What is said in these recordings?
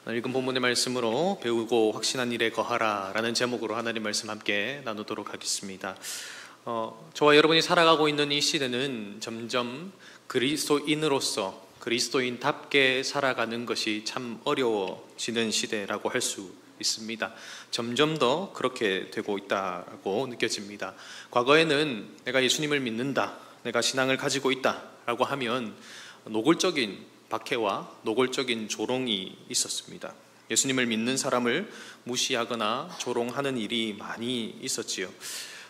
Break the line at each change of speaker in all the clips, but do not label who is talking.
읽은 본문의 말씀으로 배우고 확신한 일에 거하라 라는 제목으로 하나님 말씀 함께 나누도록 하겠습니다. 저와 여러분이 살아가고 있는 이 시대는 점점 그리스도인으로서 그리스도인답게 살아가는 것이 참 어려워지는 시대라고 할 수 있습니다. 점점 더 그렇게 되고 있다고 느껴집니다. 과거에는 내가 예수님을 믿는다, 내가 신앙을 가지고 있다라고 하면 노골적인 박해와 노골적인 조롱이 있었습니다. 예수님을 믿는 사람을 무시하거나 조롱하는 일이 많이 있었지요.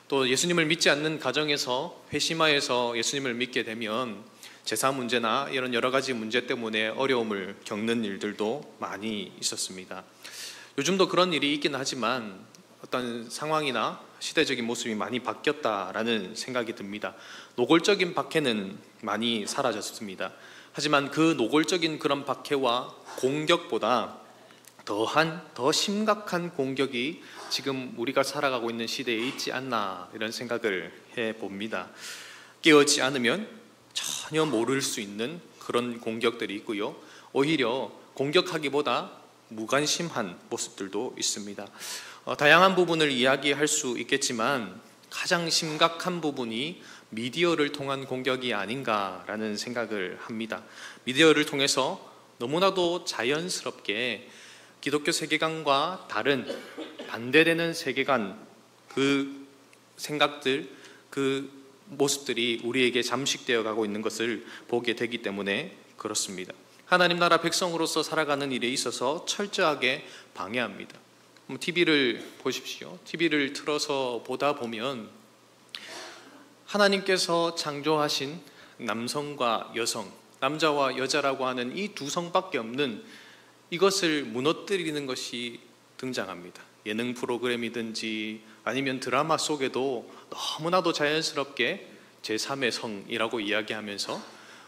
또 예수님을 믿지 않는 가정에서 회심하여서 예수님을 믿게 되면 제사 문제나 이런 여러 가지 문제 때문에 어려움을 겪는 일들도 많이 있었습니다. 요즘도 그런 일이 있긴 하지만 어떤 상황이나 시대적인 모습이 많이 바뀌었다라는 생각이 듭니다. 노골적인 박해는 많이 사라졌습니다. 하지만 그 노골적인 그런 박해와 공격보다 더 심각한 공격이 지금 우리가 살아가고 있는 시대에 있지 않나 이런 생각을 해봅니다. 깨어지 않으면 전혀 모를 수 있는 그런 공격들이 있고요. 오히려 공격하기보다 무관심한 모습들도 있습니다. 다양한 부분을 이야기할 수 있겠지만 가장 심각한 부분이 미디어를 통한 공격이 아닌가라는 생각을 합니다. 미디어를 통해서 너무나도 자연스럽게 기독교 세계관과 다른 반대되는 세계관, 그 생각들, 그 모습들이 우리에게 잠식되어 가고 있는 것을 보게 되기 때문에 그렇습니다. 하나님 나라 백성으로서 살아가는 일에 있어서 철저하게 방해합니다. TV를 보십시오. TV를 틀어서 보다 보면 하나님께서 창조하신 남성과 여성, 남자와 여자라고 하는 이 두 성밖에 없는 이것을 무너뜨리는 것이 등장합니다. 예능 프로그램이든지 아니면 드라마 속에도 너무나도 자연스럽게 제3의 성이라고 이야기하면서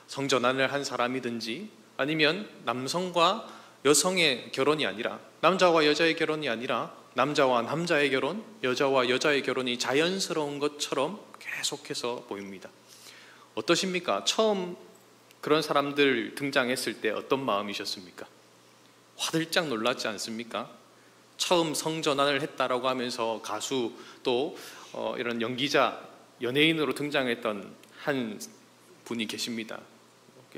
성전환을 한 사람이든지 아니면 남성과 여성의 결혼이 아니라 남자와 여자의 결혼이 아니라 남자와 남자의 결혼, 여자와 여자의 결혼이 자연스러운 것처럼 계속해서 보입니다. 어떠십니까? 처음 그런 사람들 등장했을 때 어떤 마음이셨습니까? 화들짝 놀랐지 않습니까? 처음 성전환을 했다라고 하면서 가수 또 이런 연기자, 연예인으로 등장했던 한 분이 계십니다.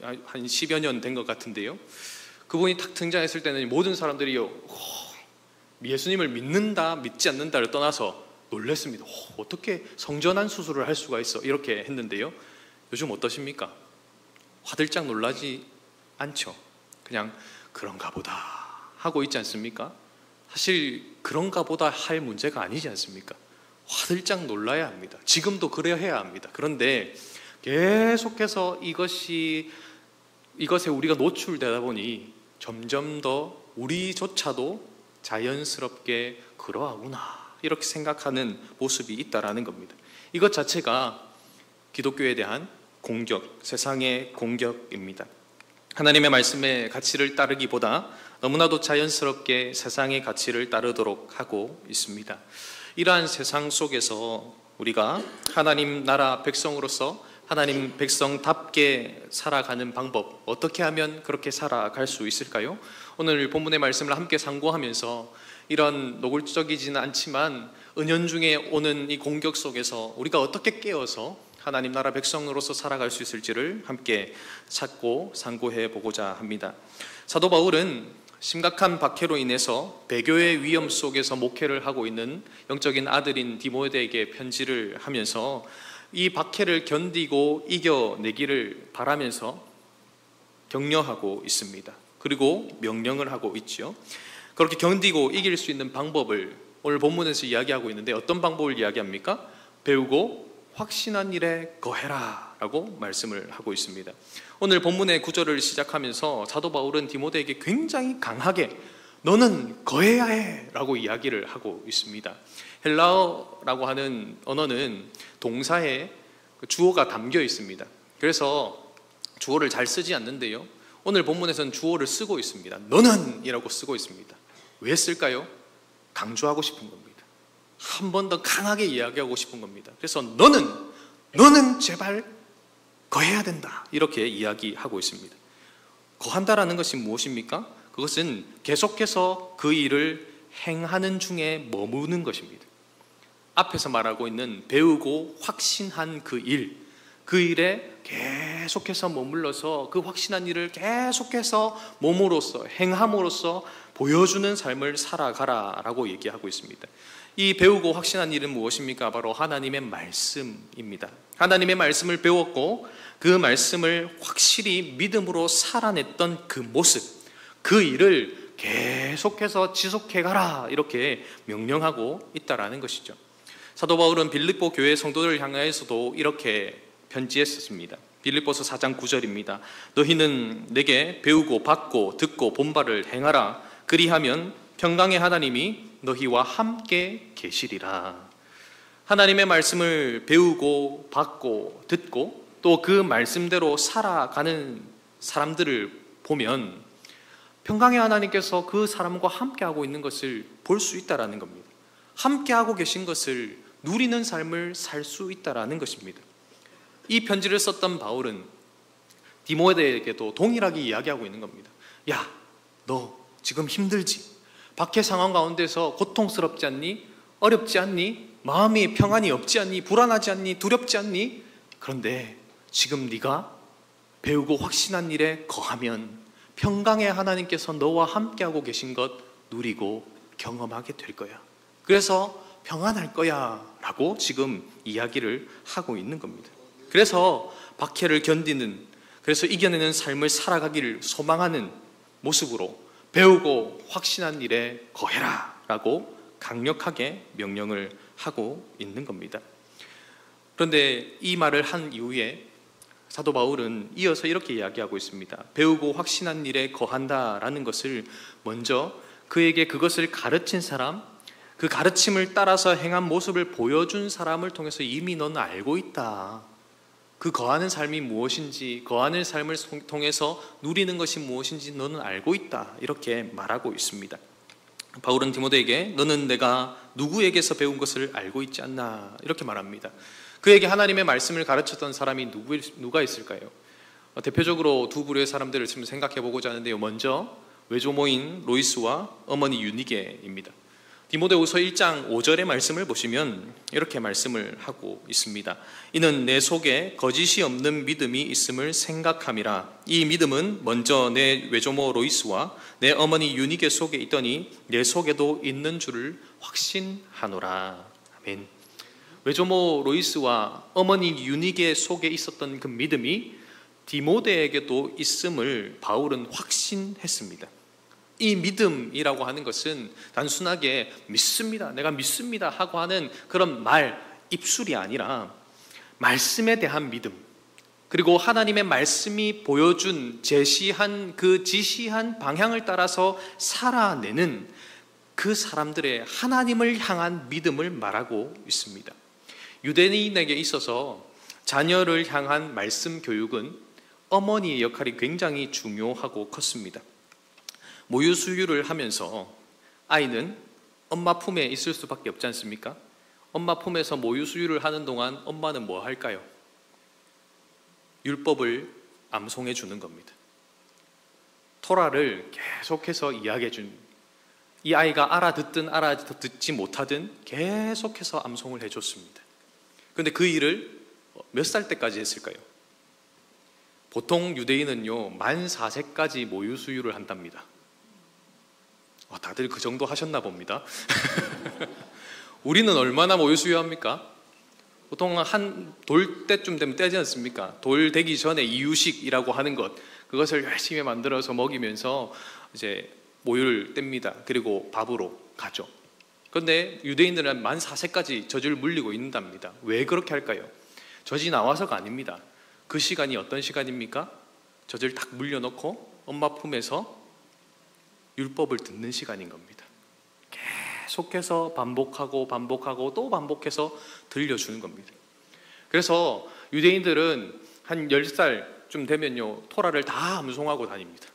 한 10여 년 된 것 같은데요. 그분이 딱 등장했을 때는 모든 사람들이 예수님을 믿는다, 믿지 않는다를 떠나서 놀랐습니다. 어떻게 성전환 수술을 할 수가 있어? 이렇게 했는데요. 요즘 어떠십니까? 화들짝 놀라지 않죠. 그냥 그런가 보다 하고 있지 않습니까? 사실 그런가 보다 할 문제가 아니지 않습니까? 화들짝 놀라야 합니다. 지금도 그래야 해야 합니다. 그런데 계속해서 이것에 우리가 노출되다 보니 점점 더 우리조차도 자연스럽게 그러하구나 이렇게 생각하는 모습이 있다라는 겁니다. 이것 자체가 기독교에 대한 공격, 세상의 공격입니다. 하나님의 말씀의 가치를 따르기보다 너무나도 자연스럽게 세상의 가치를 따르도록 하고 있습니다. 이러한 세상 속에서 우리가 하나님 나라 백성으로서 하나님 백성답게 살아가는 방법, 어떻게 하면 그렇게 살아갈 수 있을까요? 오늘 본문의 말씀을 함께 상고하면서 이런 노골적이지는 않지만 은연중에 오는 이 공격 속에서 우리가 어떻게 깨어서 하나님 나라 백성으로서 살아갈 수 있을지를 함께 찾고 상고해 보고자 합니다. 사도 바울은 심각한 박해로 인해서 배교의 위험 속에서 목회를 하고 있는 영적인 아들인 디모데에게 편지를 하면서 이 박해를 견디고 이겨내기를 바라면서 격려하고 있습니다. 그리고 명령을 하고 있죠. 그렇게 견디고 이길 수 있는 방법을 오늘 본문에서 이야기하고 있는데 어떤 방법을 이야기합니까? 배우고 확신한 일에 거해라 라고 말씀을 하고 있습니다. 오늘 본문의 구절을 시작하면서 사도 바울은 디모데에게 굉장히 강하게 너는 거해야 해 라고 이야기를 하고 있습니다. 헬라어라고 하는 언어는 동사에 주어가 담겨 있습니다. 그래서 주어를 잘 쓰지 않는데요, 오늘 본문에서는 주어를 쓰고 있습니다. 너는 이라고 쓰고 있습니다. 왜 쓸까요? 강조하고 싶은 겁니다. 한 번 더 강하게 이야기하고 싶은 겁니다. 그래서 너는 제발 거해야 된다 이렇게 이야기하고 있습니다. 거한다라는 것이 무엇입니까? 그것은 계속해서 그 일을 행하는 중에 머무는 것입니다. 앞에서 말하고 있는 배우고 확신한 그 일에 계속해서 머물러서 그 확신한 일을 계속해서 몸으로써 행함으로써 보여주는 삶을 살아가라라고 얘기하고 있습니다. 이 배우고 확신한 일은 무엇입니까? 바로 하나님의 말씀입니다. 하나님의 말씀을 배웠고 그 말씀을 확실히 믿음으로 살아냈던 그 모습, 그 일을 계속해서 지속해가라 이렇게 명령하고 있다라는 것이죠. 사도 바울은 빌립보 교회 성도들을 향하여서도 이렇게 편지했었습니다. 빌립보서 4장 9절입니다. 너희는 내게 배우고 받고 듣고 본 바를 행하라. 그리하면 평강의 하나님이 너희와 함께 계시리라. 하나님의 말씀을 배우고 받고 듣고 또 그 말씀대로 살아가는 사람들을 보면 평강의 하나님께서 그 사람과 함께하고 있는 것을 볼 수 있다라는 겁니다. 함께하고 계신 것을 누리는 삶을 살 수 있다라는 것입니다. 이 편지를 썼던 바울은 디모데에게도 동일하게 이야기하고 있는 겁니다. 야, 너 지금 힘들지? 밖의 상황 가운데서 고통스럽지 않니? 어렵지 않니? 마음이 평안이 없지 않니? 불안하지 않니? 두렵지 않니? 그런데 지금 네가 배우고 확신한 일에 거하면 평강의 하나님께서 너와 함께하고 계신 것 누리고 경험하게 될 거야. 그래서 평안할 거야 라고 지금 이야기를 하고 있는 겁니다. 그래서 박해를 견디는, 그래서 이겨내는 삶을 살아가기를 소망하는 모습으로 배우고 확신한 일에 거해라 라고 강력하게 명령을 하고 있는 겁니다. 그런데 이 말을 한 이후에 사도 바울은 이어서 이렇게 이야기하고 있습니다. 배우고 확신한 일에 거한다라는 것을 먼저 그에게 그것을 가르친 사람, 그 가르침을 따라서 행한 모습을 보여준 사람을 통해서 이미 너는 알고 있다. 그 거하는 삶이 무엇인지, 거하는 삶을 통해서 누리는 것이 무엇인지 너는 알고 있다. 이렇게 말하고 있습니다. 바울은 디모데에게 너는 내가 누구에게서 배운 것을 알고 있지 않나 이렇게 말합니다. 그에게 하나님의 말씀을 가르쳤던 사람이 누가 있을까요? 대표적으로 두 부류의 사람들을 지금 생각해 보고자 하는데요. 먼저 외조모인 로이스와 어머니 유니게입니다. 디모데후서 1장 5절의 말씀을 보시면 이렇게 말씀을 하고 있습니다. 이는 내 속에 거짓이 없는 믿음이 있음을 생각함이라. 이 믿음은 먼저 내 외조모 로이스와 내 어머니 유니게 속에 있더니 내 속에도 있는 줄을 확신하노라. 아멘. 외조모 로이스와 어머니 유니게 속에 있었던 그 믿음이 디모데에게도 있음을 바울은 확신했습니다. 이 믿음이라고 하는 것은 단순하게 믿습니다, 내가 믿습니다 하고 하는 그런 입술이 아니라 말씀에 대한 믿음, 그리고 하나님의 말씀이 보여준 제시한 그 지시한 방향을 따라서 살아내는 그 사람들의 하나님을 향한 믿음을 말하고 있습니다. 유대인에게 있어서 자녀를 향한 말씀 교육은 어머니의 역할이 굉장히 중요하고 컸습니다. 모유 수유를 하면서 아이는 엄마 품에 있을 수밖에 없지 않습니까? 엄마 품에서 모유 수유를 하는 동안 엄마는 뭐 할까요? 율법을 암송해 주는 겁니다. 토라를 계속해서 이야기해 준, 이 아이가 알아듣든 알아듣지 못하든 계속해서 암송을 해줬습니다. 그런데 그 일을 몇 살 때까지 했을까요? 보통 유대인은요 만 4세까지 모유 수유를 한답니다. 다들 그 정도 하셨나 봅니다. 우리는 얼마나 모유 수유합니까? 보통 한 돌 때쯤 되면 떼지 않습니까? 돌 되기 전에 이유식이라고 하는 것, 그것을 열심히 만들어서 먹이면서 이제 모유를 뗍니다. 그리고 밥으로 가죠. 그런데 유대인들은 만 4세까지 젖을 물리고 있는답니다. 왜 그렇게 할까요? 젖이 나와서가 아닙니다. 그 시간이 어떤 시간입니까? 젖을 딱 물려놓고 엄마 품에서 율법을 듣는 시간인 겁니다. 계속해서 반복하고 또 반복해서 들려주는 겁니다. 그래서 유대인들은 한 10살쯤 되면요 토라를 다 암송하고 다닙니다.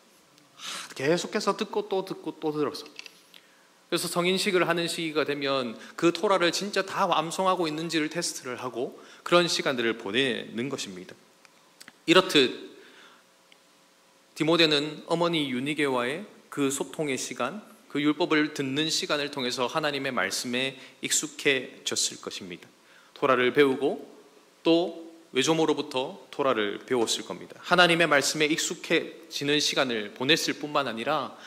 계속해서 듣고 또 들어서. 그래서 성인식을 하는 시기가 되면 그 토라를 진짜 다 암송하고 있는지를 테스트를 하고 그런 시간들을 보내는 것입니다. 이렇듯 디모데는 어머니 유니게와의 그 소통의 시간, 그 율법을 듣는 시간을 통해서 하나님의 말씀에 익숙해졌을 것입니다. 토라를 배우고 또 외조모로부터 토라를 배웠을 겁니다. 하나님의 말씀에 익숙해지는 시간을 보냈을 뿐만 아니라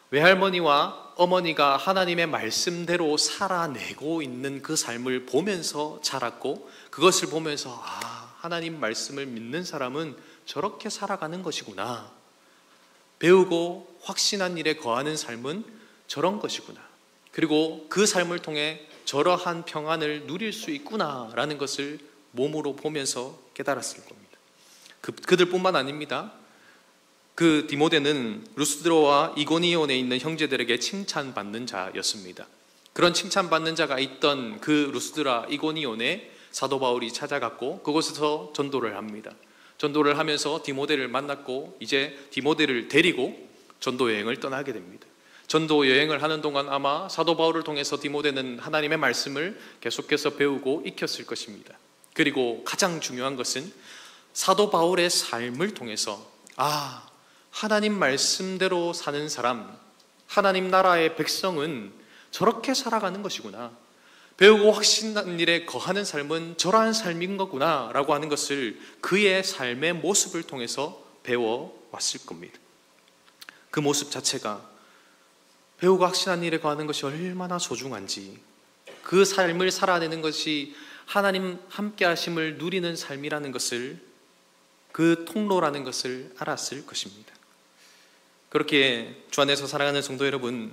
외할머니와 어머니가 하나님의 말씀대로 살아내고 있는 그 삶을 보면서 자랐고, 그것을 보면서 하나님 말씀을 믿는 사람은 저렇게 살아가는 것이구나, 배우고 확신한 일에 거하는 삶은 저런 것이구나, 그리고 그 삶을 통해 저러한 평안을 누릴 수 있구나라는 것을 몸으로 보면서 깨달았을 겁니다. 그들뿐만 아닙니다. 그 디모데는 루스드로와 이고니온에 있는 형제들에게 칭찬받는 자였습니다. 그런 칭찬받는 자가 있던 그 루스드라 이고니온에 사도 바울이 찾아갔고 그곳에서 전도를 합니다. 전도를 하면서 디모데를 만났고 이제 디모데를 데리고 전도 여행을 떠나게 됩니다. 전도 여행을 하는 동안 아마 사도 바울을 통해서 디모데는 하나님의 말씀을 계속해서 배우고 익혔을 것입니다. 그리고 가장 중요한 것은 사도 바울의 삶을 통해서 하나님 말씀대로 사는 사람, 하나님 나라의 백성은 저렇게 살아가는 것이구나, 배우고 확신한 일에 거하는 삶은 저러한 삶인 거구나 라고 하는 것을 그의 삶의 모습을 통해서 배워왔을 겁니다. 그 모습 자체가 배우고 확신한 일에 거하는 것이 얼마나 소중한지, 그 삶을 살아내는 것이 하나님 함께 하심을 누리는 삶이라는 것을, 그 통로라는 것을 알았을 것입니다. 그렇게 주 안에서 살아가는 성도 여러분,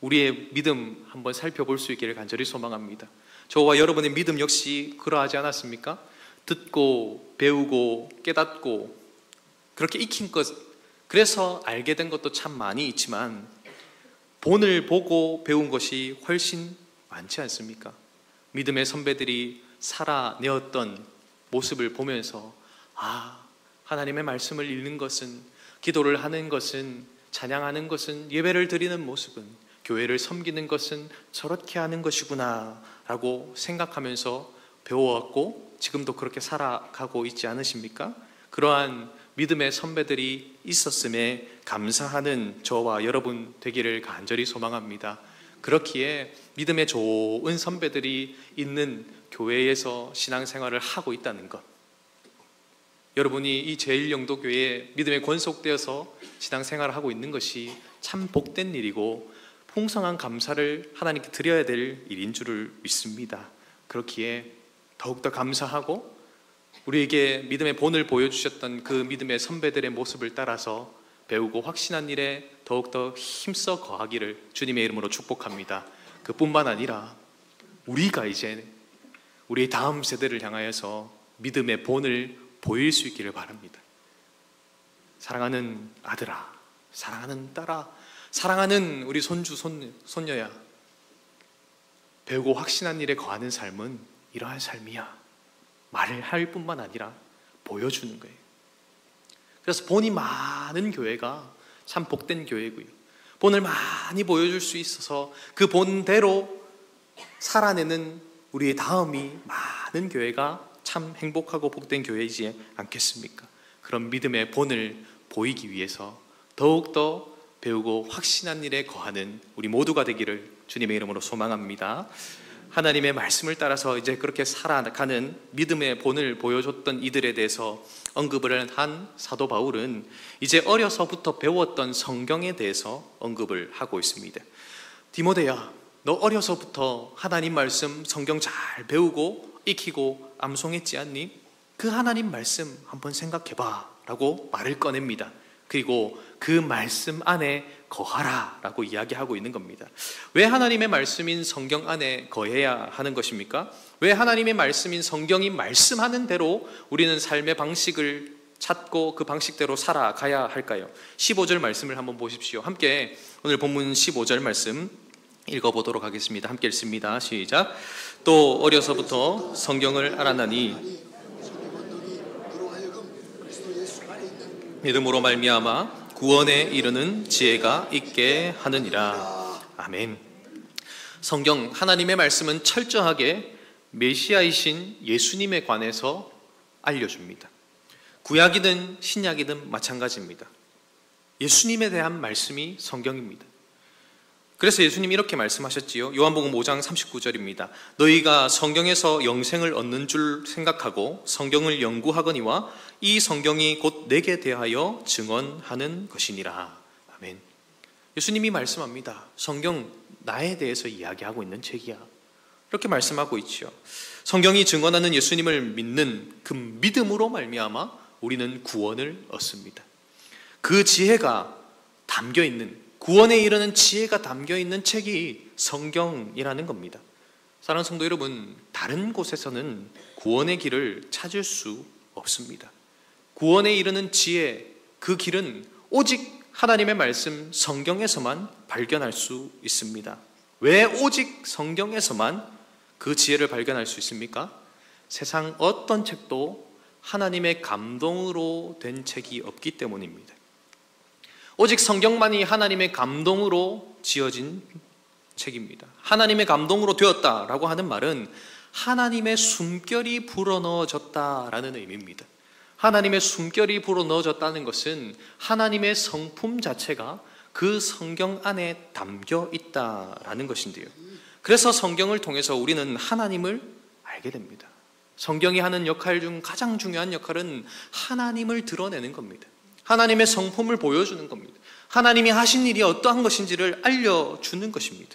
우리의 믿음 한번 살펴볼 수 있기를 간절히 소망합니다. 저와 여러분의 믿음 역시 그러하지 않았습니까? 듣고 배우고 깨닫고 그렇게 익힌 것, 그래서 알게 된 것도 참 많이 있지만 본을 보고 배운 것이 훨씬 많지 않습니까? 믿음의 선배들이 살아내었던 모습을 보면서 하나님의 말씀을 읽는 것은, 기도를 하는 것은, 찬양하는 것은, 예배를 드리는 모습은, 교회를 섬기는 것은 저렇게 하는 것이구나 라고 생각하면서 배워왔고 지금도 그렇게 살아가고 있지 않으십니까? 그러한 믿음의 선배들이 있었음에 감사하는 저와 여러분 되기를 간절히 소망합니다. 그렇기에 믿음의 좋은 선배들이 있는 교회에서 신앙생활을 하고 있다는 것, 여러분이 이 제1영도교회에 믿음에 권속되어서 신앙생활을 하고 있는 것이 참 복된 일이고 풍성한 감사를 하나님께 드려야 될 일인 줄을 믿습니다. 그렇기에 더욱더 감사하고 우리에게 믿음의 본을 보여주셨던 그 믿음의 선배들의 모습을 따라서 배우고 확신한 일에 더욱더 힘써 거하기를 주님의 이름으로 축복합니다. 그뿐만 아니라 우리가 이제 우리 다음 세대를 향하여서 믿음의 본을 보일 수 있기를 바랍니다. 사랑하는 아들아, 사랑하는 딸아, 사랑하는 우리 손주, 손녀야, 배우고 확신한 일에 거하는 삶은 이러한 삶이야, 말을 할 뿐만 아니라 보여주는 거예요. 그래서 본이 많은 교회가 참 복된 교회고요, 본을 많이 보여줄 수 있어서 그 본대로 살아내는 우리의 다음이 많은 교회가 참 행복하고 복된 교회이지 않겠습니까? 그런 믿음의 본을 보이기 위해서 더욱더 배우고 확신한 일에 거하는 우리 모두가 되기를 주님의 이름으로 소망합니다. 하나님의 말씀을 따라서 이제 그렇게 살아가는 믿음의 본을 보여줬던 이들에 대해서 언급을 한 사도 바울은 이제 어려서부터 배웠던 성경에 대해서 언급을 하고 있습니다. 디모데야, 너 어려서부터 하나님 말씀 성경 잘 배우고 익히고 암송했지 않니? 그 하나님 말씀 한번 생각해봐 라고 말을 꺼냅니다. 그리고 그 말씀 안에 거하라 라고 이야기하고 있는 겁니다. 왜 하나님의 말씀인 성경 안에 거해야 하는 것입니까? 왜 하나님의 말씀인 성경이 말씀하는 대로 우리는 삶의 방식을 찾고 그 방식대로 살아가야 할까요? 15절 말씀을 한번 보십시오. 함께 오늘 본문 15절 말씀 읽어보도록 하겠습니다. 함께 읽습니다. 시작. 또 어려서부터 성경을 알아나니 믿음으로 말미암아 구원에 이르는 지혜가 있게 하느니라. 아멘. 성경, 하나님의 말씀은 철저하게 메시아이신 예수님에 관해서 알려줍니다. 구약이든 신약이든 마찬가지입니다. 예수님에 대한 말씀이 성경입니다. 그래서 예수님이 이렇게 말씀하셨지요. 요한복음 5장 39절입니다. 너희가 성경에서 영생을 얻는 줄 생각하고 성경을 연구하거니와 이 성경이 곧 내게 대하여 증언하는 것이니라. 아멘. 예수님이 말씀합니다. 성경 나에 대해서 이야기하고 있는 책이야. 이렇게 말씀하고 있죠. 성경이 증언하는 예수님을 믿는 그 믿음으로 말미암아 우리는 구원을 얻습니다. 그 지혜가 담겨있는, 구원에 이르는 지혜가 담겨있는 책이 성경이라는 겁니다. 사랑하는 성도 여러분, 다른 곳에서는 구원의 길을 찾을 수 없습니다. 구원에 이르는 지혜, 그 길은 오직 하나님의 말씀 성경에서만 발견할 수 있습니다. 왜 오직 성경에서만 그 지혜를 발견할 수 있습니까? 세상 어떤 책도 하나님의 감동으로 된 책이 없기 때문입니다. 오직 성경만이 하나님의 감동으로 지어진 책입니다. 하나님의 감동으로 되었다라고 하는 말은 하나님의 숨결이 불어넣어졌다라는 의미입니다. 하나님의 숨결이 불어넣어졌다는 것은 하나님의 성품 자체가 그 성경 안에 담겨 있다라는 것인데요. 그래서 성경을 통해서 우리는 하나님을 알게 됩니다. 성경이 하는 역할 중 가장 중요한 역할은 하나님을 드러내는 겁니다. 하나님의 성품을 보여주는 겁니다. 하나님이 하신 일이 어떠한 것인지를 알려주는 것입니다.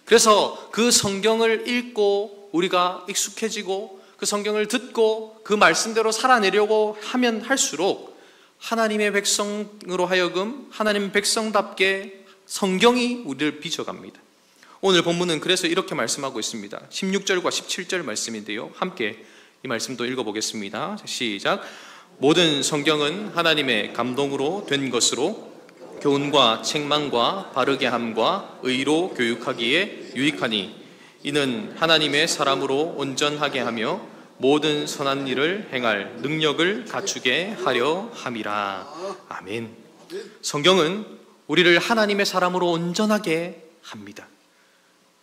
그래서 그 성경을 읽고 우리가 익숙해지고 그 성경을 듣고 그 말씀대로 살아내려고 하면 할수록 하나님의 백성으로 하여금 하나님의 백성답게 성경이 우리를 빚어갑니다. 오늘 본문은 그래서 이렇게 말씀하고 있습니다. 16절과 17절 말씀인데요. 함께 이 말씀도 읽어보겠습니다. 시작. 모든 성경은 하나님의 감동으로 된 것으로 교훈과 책망과 바르게 함과 의로 교육하기에 유익하니 이는 하나님의 사람으로 온전하게 하며 모든 선한 일을 행할 능력을 갖추게 하려 함이라. 아멘. 성경은 우리를 하나님의 사람으로 온전하게 합니다.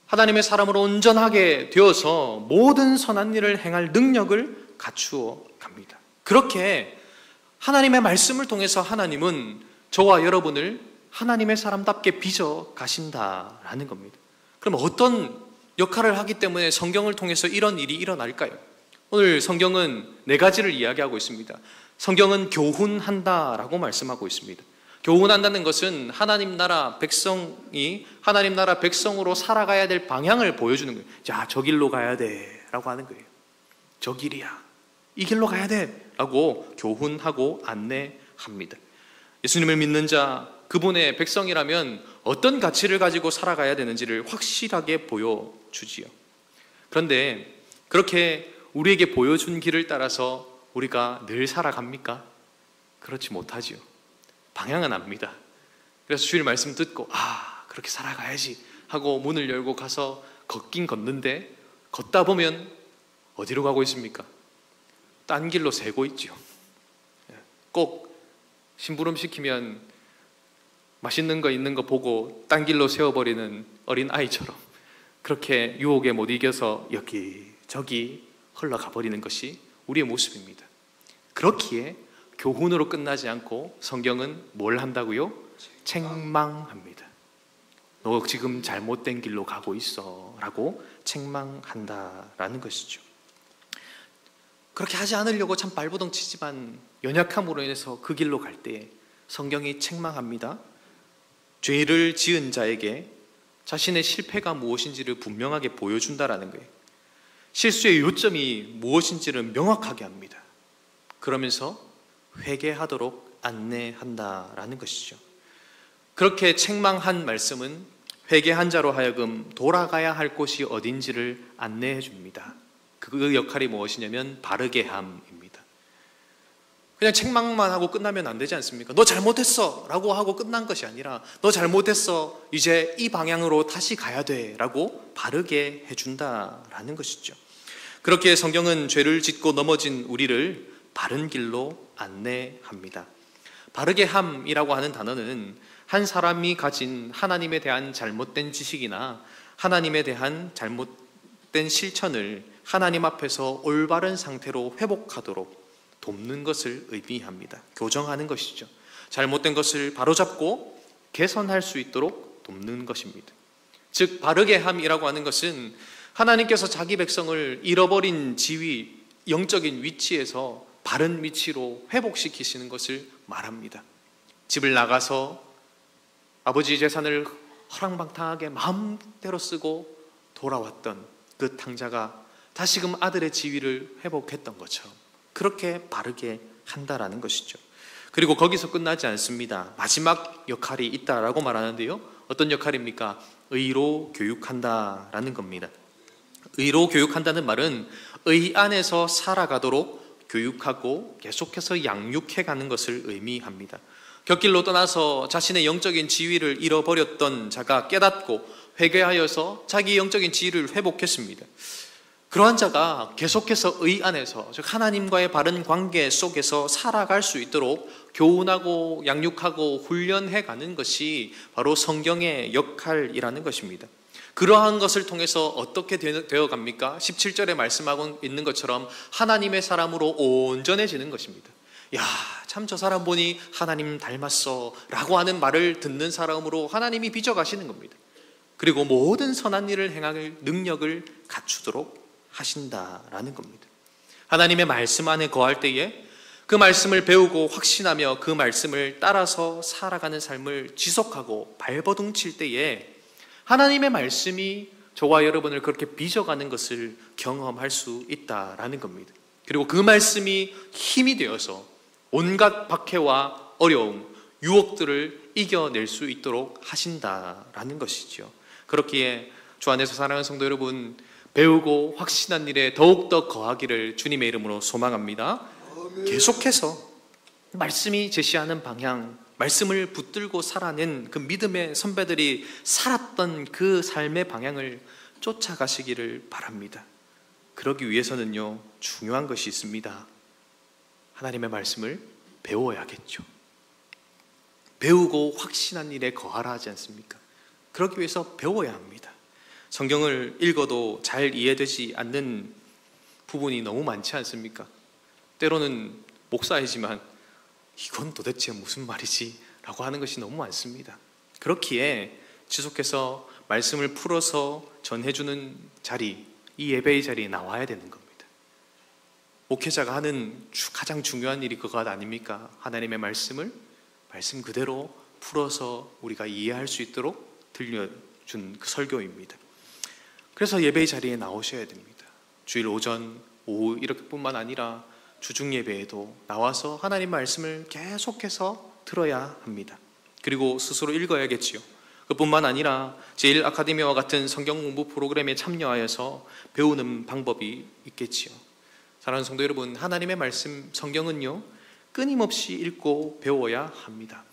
하나님의 사람으로 온전하게 되어서 모든 선한 일을 행할 능력을 갖추어 갑니다. 그렇게 하나님의 말씀을 통해서 하나님은 저와 여러분을 하나님의 사람답게 빚어 가신다라는 겁니다. 그럼 어떤 역할을 하기 때문에 성경을 통해서 이런 일이 일어날까요? 오늘 성경은 4가지를 이야기하고 있습니다. 성경은 교훈한다라고 말씀하고 있습니다. 교훈한다는 것은 하나님 나라 백성이 하나님 나라 백성으로 살아가야 될 방향을 보여주는 거예요. 자, 저 길로 가야 돼 라고 하는 거예요. 저 길이야. 이 길로 가야 돼 라고 교훈하고 안내합니다. 예수님을 믿는 자, 그분의 백성이라면 어떤 가치를 가지고 살아가야 되는지를 확실하게 보여주지요. 그런데 그렇게 우리에게 보여준 길을 따라서 우리가 늘 살아갑니까? 그렇지 못하지요. 방향은 압니다. 그래서 주일 말씀 듣고 그렇게 살아가야지 하고 문을 열고 가서 걷긴 걷는데 걷다 보면 어디로 가고 있습니까? 딴 길로 새고 있죠. 꼭 심부름 시키면 맛있는 거 있는 거 보고 딴 길로 세워버리는 어린 아이처럼 그렇게 유혹에 못 이겨서 여기저기 흘러가 버리는 것이 우리의 모습입니다. 그렇기에 교훈으로 끝나지 않고 성경은 뭘 한다고요? 책망합니다. 너 지금 잘못된 길로 가고 있어 라고 책망한다라는 것이죠. 그렇게 하지 않으려고 참 발버둥치지만 연약함으로 인해서 그 길로 갈 때 성경이 책망합니다. 죄를 지은 자에게 자신의 실패가 무엇인지를 분명하게 보여준다라는 거예요. 실수의 요점이 무엇인지를 명확하게 합니다. 그러면서 회개하도록 안내한다라는 것이죠. 그렇게 책망한 말씀은 회개한 자로 하여금 돌아가야 할 곳이 어딘지를 안내해 줍니다. 그 역할이 무엇이냐면 바르게 함입니다. 그냥 책망만 하고 끝나면 안 되지 않습니까? 너 잘못했어 라고 하고 끝난 것이 아니라 너 잘못했어, 이제 이 방향으로 다시 가야 돼 라고 바르게 해준다라는 것이죠. 그렇게 성경은 죄를 짓고 넘어진 우리를 바른 길로 안내합니다. 바르게 함이라고 하는 단어는 한 사람이 가진 하나님에 대한 잘못된 지식이나 하나님에 대한 잘못된 실천을 하나님 앞에서 올바른 상태로 회복하도록 돕는 것을 의미합니다. 교정하는 것이죠. 잘못된 것을 바로잡고 개선할 수 있도록 돕는 것입니다. 즉 바르게 함이라고 하는 것은 하나님께서 자기 백성을 잃어버린 지위, 영적인 위치에서 바른 위치로 회복시키시는 것을 말합니다. 집을 나가서 아버지 재산을 허랑방탕하게 마음대로 쓰고 돌아왔던 그 탕자가 다시금 아들의 지위를 회복했던 것처럼 그렇게 바르게 한다라는 것이죠. 그리고 거기서 끝나지 않습니다. 마지막 역할이 있다라고 말하는데요. 어떤 역할입니까? 의로 교육한다라는 겁니다. 의로 교육한다는 말은 의 안에서 살아가도록 교육하고 계속해서 양육해가는 것을 의미합니다. 곁길로 떠나서 자신의 영적인 지위를 잃어버렸던 자가 깨닫고 회개하여서 자기 영적인 지위를 회복했습니다. 그러한 자가 계속해서 의 안에서, 즉 하나님과의 바른 관계 속에서 살아갈 수 있도록 교훈하고 양육하고 훈련해가는 것이 바로 성경의 역할이라는 것입니다. 그러한 것을 통해서 어떻게 되어갑니까? 17절에 말씀하고 있는 것처럼 하나님의 사람으로 온전해지는 것입니다. 야, 참 저 사람 보니 하나님 닮았어 라고 하는 말을 듣는 사람으로 하나님이 빚어가시는 겁니다. 그리고 모든 선한 일을 행할 능력을 갖추도록 하신다라는 겁니다. 하나님의 말씀 안에 거할 때에 그 말씀을 배우고 확신하며 그 말씀을 따라서 살아가는 삶을 지속하고 발버둥칠 때에 하나님의 말씀이 저와 여러분을 그렇게 빚어가는 것을 경험할 수 있다라는 겁니다. 그리고 그 말씀이 힘이 되어서 온갖 박해와 어려움, 유혹들을 이겨낼 수 있도록 하신다라는 것이죠. 그렇기에 주 안에서 사랑하는 성도 여러분, 배우고 확신한 일에 더욱더 거하기를 주님의 이름으로 소망합니다. 계속해서 말씀이 제시하는 방향, 말씀을 붙들고 살아낸 그 믿음의 선배들이 살았던 그 삶의 방향을 쫓아가시기를 바랍니다. 그러기 위해서는요, 중요한 것이 있습니다. 하나님의 말씀을 배워야겠죠. 배우고 확신한 일에 거하라 하지 않습니까? 그러기 위해서 배워야 합니다. 성경을 읽어도 잘 이해되지 않는 부분이 너무 많지 않습니까? 때로는 목사이지만 이건 도대체 무슨 말이지? 라고 하는 것이 너무 많습니다. 그렇기에 지속해서 말씀을 풀어서 전해주는 자리, 이 예배의 자리에 나와야 되는 겁니다. 목회자가 하는 가장 중요한 일이 그것 아닙니까? 하나님의 말씀을 말씀 그대로 풀어서 우리가 이해할 수 있도록 들려준 그 설교입니다. 그래서 예배의 자리에 나오셔야 됩니다. 주일 오전, 오후 이렇게뿐만 아니라 주중 예배에도 나와서 하나님 말씀을 계속해서 들어야 합니다. 그리고 스스로 읽어야겠지요. 그뿐만 아니라 제1아카데미와 같은 성경 공부 프로그램에 참여하여서 배우는 방법이 있겠지요. 사랑하는 성도 여러분, 하나님의 말씀 성경은요, 끊임없이 읽고 배워야 합니다.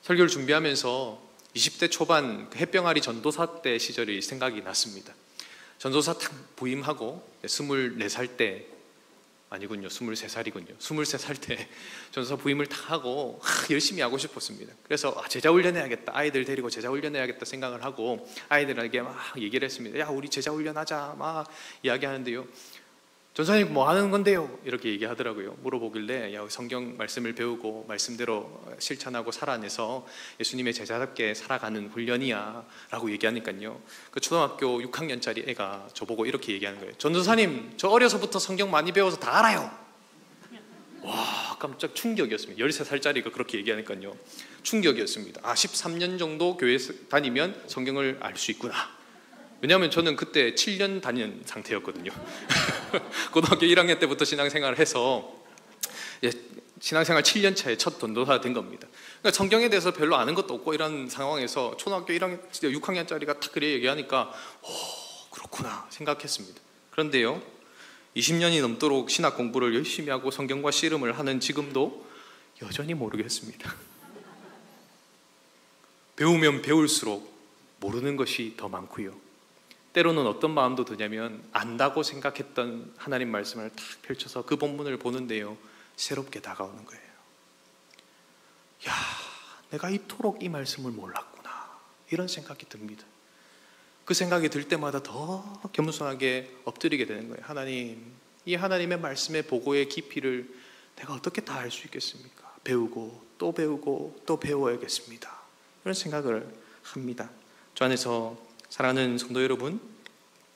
설교를 준비하면서 20대 초반 햇병아리 전도사 때 시절이 생각이 났습니다. 전도사 탁 부임하고 24살 때, 아니군요, 23살이군요. 23살 때 전도사 부임을 탁 하고 열심히 하고 싶었습니다. 그래서 제자 훈련해야겠다, 아이들 데리고 제자 훈련해야겠다 생각을 하고 아이들에게 막 얘기를 했습니다. 야, 우리 제자 훈련하자 막 이야기하는데요, 전사님 뭐 하는 건데요? 이렇게 얘기하더라고요. 물어보길래 야, 성경 말씀을 배우고 말씀대로 실천하고 살아내서 예수님의 제자답게 살아가는 훈련이야 라고 얘기하니까요, 그 초등학교 6학년짜리 애가 저보고 이렇게 얘기하는 거예요. 전도사님, 저 어려서부터 성경 많이 배워서 다 알아요. 와, 깜짝 충격이었습니다. 13살짜리가 그렇게 얘기하니까요, 충격이었습니다. 13년 정도 교회 다니면 성경을 알 수 있구나. 왜냐하면 저는 그때 7년 다닌 상태였거든요. 고등학교 1학년 때부터 신앙생활을 해서 신앙생활 7년 차에 첫 전도사가 된 겁니다. 그러니까 성경에 대해서 별로 아는 것도 없고 이런 상황에서 초등학교 1학년, 6학년짜리가 딱 그래 얘기하니까 그렇구나 생각했습니다. 그런데요, 20년이 넘도록 신학 공부를 열심히 하고 성경과 씨름을 하는 지금도 여전히 모르겠습니다. 배우면 배울수록 모르는 것이 더 많고요, 때로는 어떤 마음도 드냐면 안다고 생각했던 하나님 말씀을 탁 펼쳐서 그 본문을 보는데요, 새롭게 다가오는 거예요. 야, 내가 이토록 이 말씀을 몰랐구나, 이런 생각이 듭니다. 그 생각이 들 때마다 더 겸손하게 엎드리게 되는 거예요. 하나님, 이 하나님의 말씀의 보고의 깊이를 내가 어떻게 다 알 수 있겠습니까? 배우고 또 배우고 또 배워야겠습니다. 그런 생각을 합니다. 저 안에서 사랑하는 성도 여러분,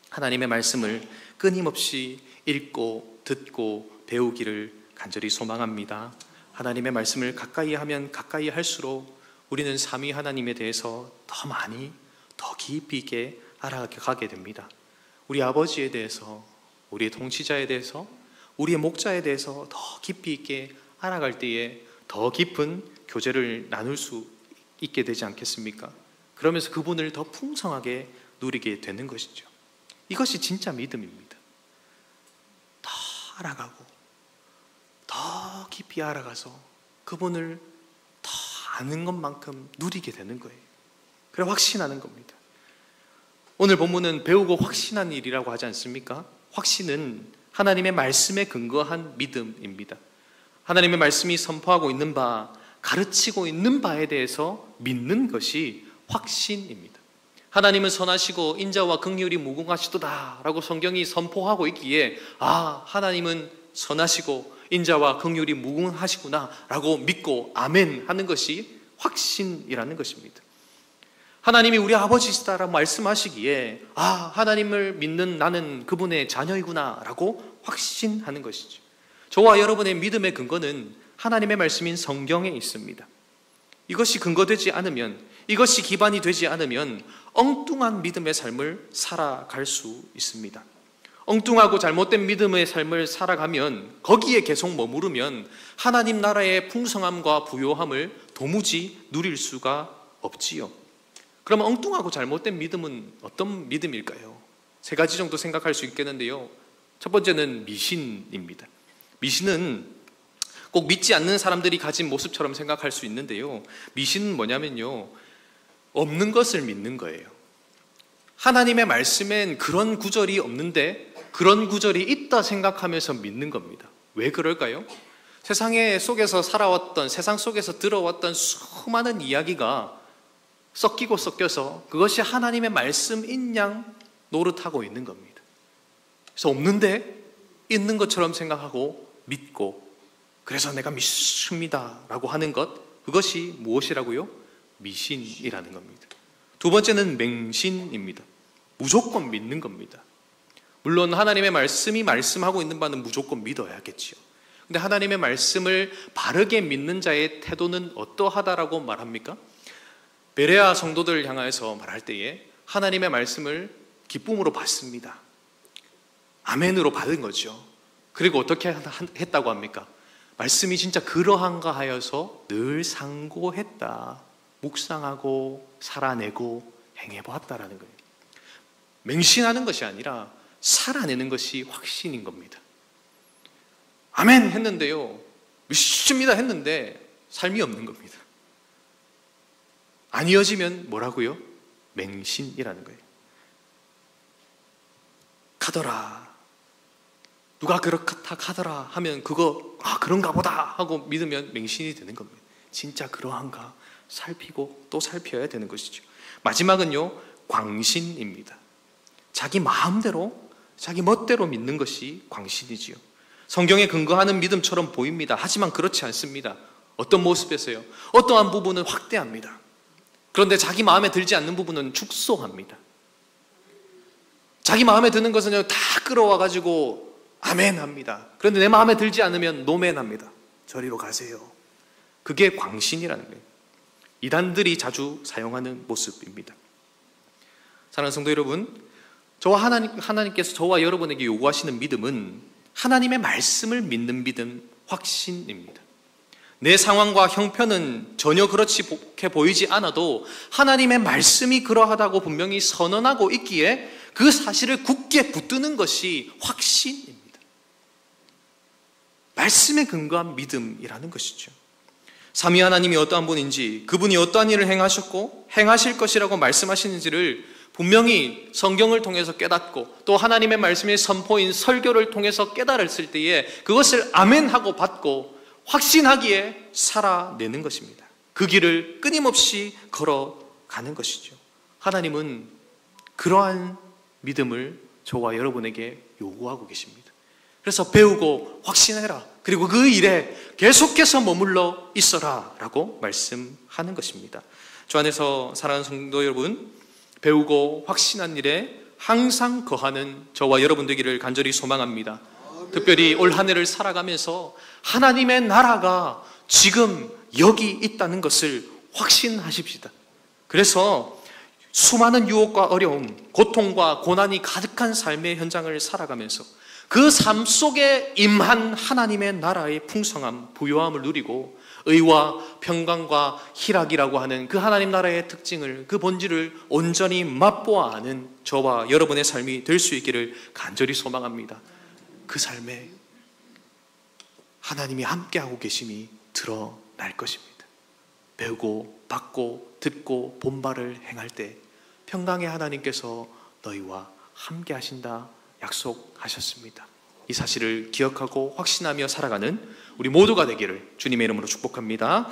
하나님의 말씀을 끊임없이 읽고 듣고 배우기를 간절히 소망합니다. 하나님의 말씀을 가까이 하면 가까이 할수록 우리는 삼위 하나님에 대해서 더 많이, 더 깊이 있게 알아가게 됩니다. 우리 아버지에 대해서, 우리의 통치자에 대해서, 우리의 목자에 대해서 더 깊이 있게 알아갈 때에 더 깊은 교제를 나눌 수 있게 되지 않겠습니까? 그러면서 그분을 더 풍성하게 누리게 되는 것이죠. 이것이 진짜 믿음입니다. 더 알아가고 더 깊이 알아가서 그분을 더 아는 것만큼 누리게 되는 거예요. 그래 확신하는 겁니다. 오늘 본문은 배우고 확신한 일이라고 하지 않습니까? 확신은 하나님의 말씀에 근거한 믿음입니다. 하나님의 말씀이 선포하고 있는 바, 가르치고 있는 바에 대해서 믿는 것이 확신입니다. 하나님은 선하시고 인자와 긍휼이 무궁하시도다 라고 성경이 선포하고 있기에 하나님은 선하시고 인자와 긍휼이 무궁하시구나 라고 믿고 아멘 하는 것이 확신이라는 것입니다. 하나님이 우리 아버지시다라고 말씀하시기에 하나님을 믿는 나는 그분의 자녀이구나 라고 확신하는 것이죠. 저와 여러분의 믿음의 근거는 하나님의 말씀인 성경에 있습니다. 이것이 근거되지 않으면, 이것이 기반이 되지 않으면 엉뚱한 믿음의 삶을 살아갈 수 있습니다. 엉뚱하고 잘못된 믿음의 삶을 살아가면, 거기에 계속 머무르면 하나님 나라의 풍성함과 부요함을 도무지 누릴 수가 없지요. 그러면 엉뚱하고 잘못된 믿음은 어떤 믿음일까요? 세 가지 정도 생각할 수 있겠는데요. 첫 번째는 미신입니다. 미신은 꼭 믿지 않는 사람들이 가진 모습처럼 생각할 수 있는데요. 미신은 뭐냐면요, 없는 것을 믿는 거예요. 하나님의 말씀엔 그런 구절이 없는데 그런 구절이 있다 생각하면서 믿는 겁니다. 왜 그럴까요? 세상 속에서 살아왔던, 세상 속에서 들어왔던 수많은 이야기가 섞이고 섞여서 그것이 하나님의 말씀인 양 노릇하고 있는 겁니다. 그래서 없는데 있는 것처럼 생각하고 믿고, 그래서 내가 믿습니다 라고 하는 것, 그것이 무엇이라고요? 미신이라는 겁니다. 두 번째는 맹신입니다. 무조건 믿는 겁니다. 물론 하나님의 말씀이 말씀하고 있는 바는 무조건 믿어야겠지요. 근데 하나님의 말씀을 바르게 믿는 자의 태도는 어떠하다라고 말합니까? 베레아 성도들을 향해서 말할 때에 하나님의 말씀을 기쁨으로 받습니다. 아멘으로 받은 거죠. 그리고 어떻게 했다고 합니까? 말씀이 진짜 그러한가 하여서 늘 상고했다, 묵상하고 살아내고 행해보았다라는 거예요. 맹신하는 것이 아니라 살아내는 것이 확신인 겁니다. 아멘 했는데요, 믿습니다 했는데 삶이 없는 겁니다. 안 이어지면 뭐라고요? 맹신이라는 거예요. 가더라, 누가 그렇다 가더라 하면 그거 그런가 보다 하고 믿으면 맹신이 되는 겁니다. 진짜 그러한가 살피고 또 살펴야 되는 것이죠. 마지막은요, 광신입니다. 자기 마음대로, 자기 멋대로 믿는 것이 광신이지요. 성경에 근거하는 믿음처럼 보입니다. 하지만 그렇지 않습니다. 어떤 모습에서요? 어떠한 부분은 확대합니다. 그런데 자기 마음에 들지 않는 부분은 축소합니다. 자기 마음에 드는 것은 다 끌어와가지고 아멘 합니다. 그런데 내 마음에 들지 않으면 노멘 합니다. 저리로 가세요. 그게 광신이라는 거예요. 이단들이 자주 사용하는 모습입니다. 사랑하는 성도 여러분, 하나님께서 저와 여러분에게 요구하시는 믿음은 하나님의 말씀을 믿는 믿음, 확신입니다. 내 상황과 형편은 전혀 그렇게 보이지 않아도 하나님의 말씀이 그러하다고 분명히 선언하고 있기에 그 사실을 굳게 붙드는 것이 확신입니다. 말씀에 근거한 믿음이라는 것이죠. 삼위 하나님이 어떠한 분인지, 그분이 어떠한 일을 행하셨고 행하실 것이라고 말씀하시는지를 분명히 성경을 통해서 깨닫고 또 하나님의 말씀의 선포인 설교를 통해서 깨달았을 때에 그것을 아멘하고 받고 확신하기에 살아내는 것입니다. 그 길을 끊임없이 걸어가는 것이죠. 하나님은 그러한 믿음을 저와 여러분에게 요구하고 계십니다. 그래서 배우고 확신해라, 그리고 그 일에 계속해서 머물러 있어라 라고 말씀하는 것입니다. 주 안에서 사랑하는 성도 여러분, 배우고 확신한 일에 항상 거하는 저와 여러분 되기를 간절히 소망합니다. 특별히 올 한 해를 살아가면서 하나님의 나라가 지금 여기 있다는 것을 확신하십시다. 그래서 수많은 유혹과 어려움, 고통과 고난이 가득한 삶의 현장을 살아가면서 그 삶 속에 임한 하나님의 나라의 풍성함, 부요함을 누리고 의와 평강과 희락이라고 하는 그 하나님 나라의 특징을, 그 본질을 온전히 맛보아 아는 저와 여러분의 삶이 될 수 있기를 간절히 소망합니다. 그 삶에 하나님이 함께하고 계심이 드러날 것입니다. 배우고 받고 듣고 본바를 행할 때 평강의 하나님께서 너희와 함께 하신다 약속하셨습니다. 이 사실을 기억하고 확신하며 살아가는 우리 모두가 되기를 주님의 이름으로 축복합니다.